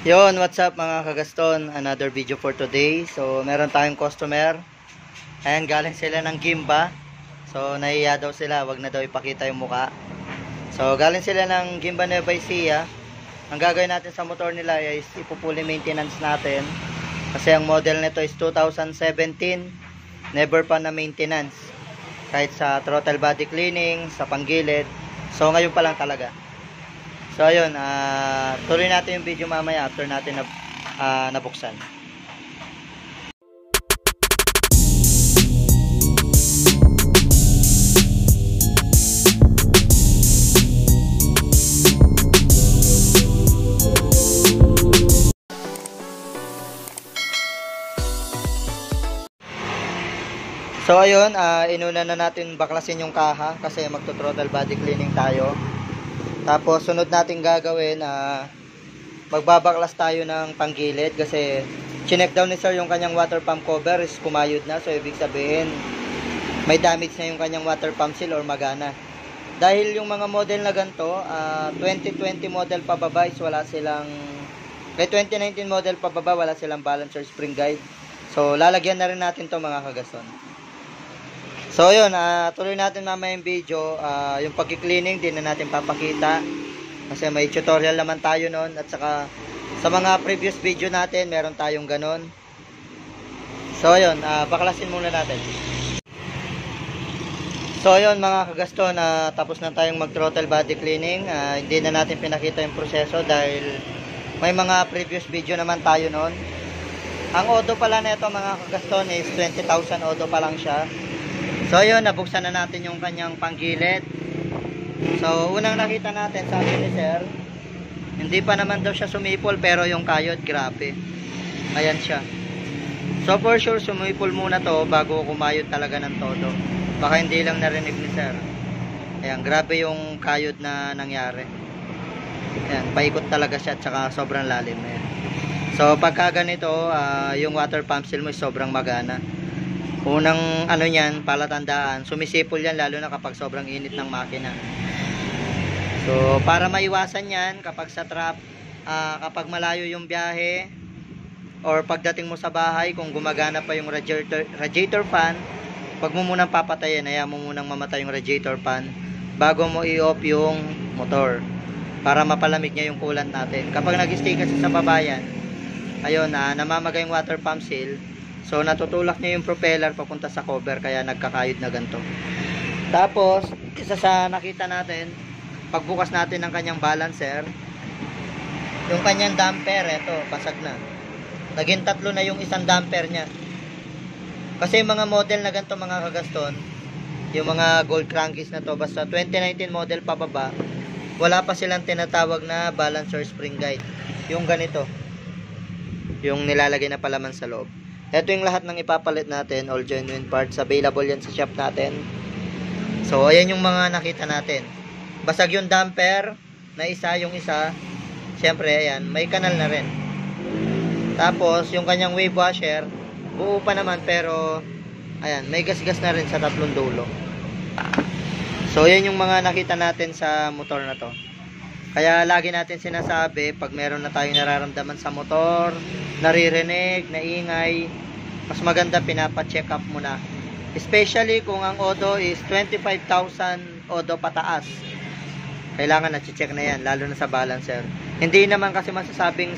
Yon, what's up mga kagaston? Another video for today. So, meron tayong customer. Ayan, galing sila ng Gimba. So, nahiya daw sila, wag na daw ipakita yung muka. So, galing sila ng Gimba Nueva Ecija. Ang gagawin natin sa motor nila is ipupuli maintenance natin. Kasi ang model nito is 2017. Never pa na maintenance. Kahit sa throttle body cleaning, sa panggilid. So, ngayon pa lang talaga. So ayun, tuloy natin yung video mamaya after natin nabuksan. So ayun, inuna na natin baklasin yung kaha kasi magto-throttle body cleaning tayo. Tapos sunod natin gagawin, magbabaklas tayo ng panggilid kasi chinek down ni sir yung kanyang water pump cover is kumayod na. So ibig sabihin may damage na yung kanyang water pump seal or magana. Dahil yung mga model na ganito, 2020 model pababa is wala silang, kay 2019 model pababa wala silang balancer spring guide. So lalagyan na rin natin to mga kagaston. So yun, tuloy natin mamaya yung video. Yung pag-cleaning din na natin papakita kasi may tutorial naman tayo noon. At saka sa mga previous video natin meron tayong ganon. So yun, baklasin muna natin. So yun mga kagaston, tapos na tayong mag throttle body cleaning. Hindi na natin pinakita yung proseso dahil may mga previous video naman tayo noon. Ang odo pala na ito mga kagaston is 20,000 odo pa lang siya. So yun, nabuksan na natin yung kanyang panggilid. So unang nakita natin, sabi ni sir, hindi pa naman daw siya sumipol pero yung kayod grabe. Ayan siya. So for sure sumipol muna to bago kumayod talaga ng todo. Baka hindi lang narinig ni sir. Ayan, grabe yung kayod na nangyari. Ayan, paikot talaga siya at saka sobrang lalim. Ayan. So pagka ganito, yung water pump seal mo sobrang magana. Unang ano niyan, palatandaan, sumisipol yan lalo na kapag sobrang init ng makina. So para maiwasan yan kapag sa trap, kapag malayo yung biyahe or pagdating mo sa bahay, kung gumagana pa yung radiator fan, wag mo munang papatayin, hayaan mo munang mamatay yung radiator fan bago mo i-off yung motor para mapalamig niya yung coolant natin. Kapag nag-stay kasi sa babayan, ayun, namamagay yung water pump seal. So natutulak niya yung propeller papunta sa cover kaya nagkakayod na ganito. Tapos isa sa nakita natin, pagbukas natin ng kanyang balancer, yung kanyang damper, eto basag na. Naging tatlo na yung isang damper niya. Kasi yung mga model na ganito mga kagaston, yung mga gold crankies na to, basta 2019 model pababa, wala pa silang tinatawag na balancer spring guide. Yung ganito, yung nilalagay na palaman sa loob. Ito yung lahat ng ipapalit natin, all genuine parts, available yan sa shop natin. So ayan yung mga nakita natin. Basag yung damper na isa, yung isa, syempre ayan, may kanal na rin. Tapos yung kanyang wave washer, buo pa naman pero ayan, may gas-gas na rin sa tatlong dulo. So ayan yung mga nakita natin sa motor na to. Kaya lagi natin sinasabi, pag meron na tayong nararamdaman sa motor, naririnig, naingay, mas maganda pinapa-check up muna. Especially kung ang odo is 25,000 odo pataas. Kailangan na-check na yan, lalo na sa balancer. Hindi naman kasi masasabing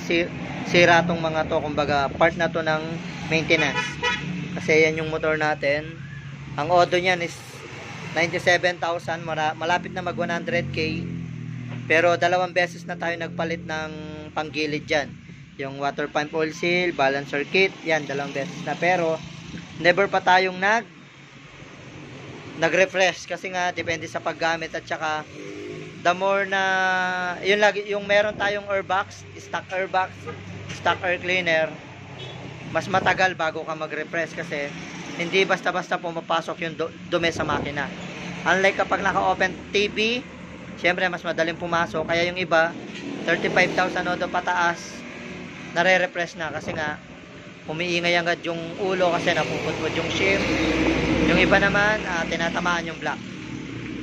sira tong mga to, kumbaga part na to ng maintenance. Kasi yan yung motor natin. Ang odo niyan is 97,000, malapit na mag 100k. Pero dalawang beses na tayo nagpalit ng panggilid dyan. Yung water pump oil seal, balancer kit, yan, dalawang beses na. Pero never pa tayong nag-refresh kasi nga depende sa paggamit at saka the more na yun lagi, yung meron tayong airbox, stock airbox, stock air cleaner, mas matagal bago ka mag-refresh kasi hindi basta-basta pumapasok yung dumi sa makina. Unlike kapag naka-open TV, syempre mas madaling pumasok, kaya yung iba 35,000 odo pataas nare-repress na kasi nga umiingay agad yung ulo kasi napuputput yung shim. Yung iba naman tinatamaan yung block.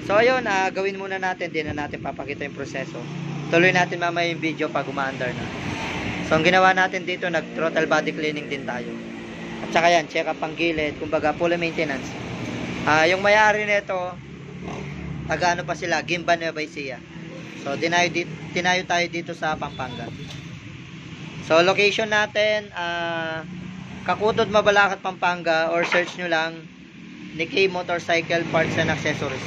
So ayun, gawin muna natin, din na natin papakita yung proseso. Tuloy natin mamaya yung video pag umaandar na. So ang ginawa natin dito, nag-throttle body cleaning din tayo. At saka yan, check up ang gilid, kumbaga full maintenance. Yung may-ari nito, taga ano pa sila, Gimba Nueva Ecija. So tinayo tayo dito sa Pampanga. So location natin, Kakutod, Mabalacat, Pampanga, or search nyo lang Nikkei Motorcycle Parts and Accessories.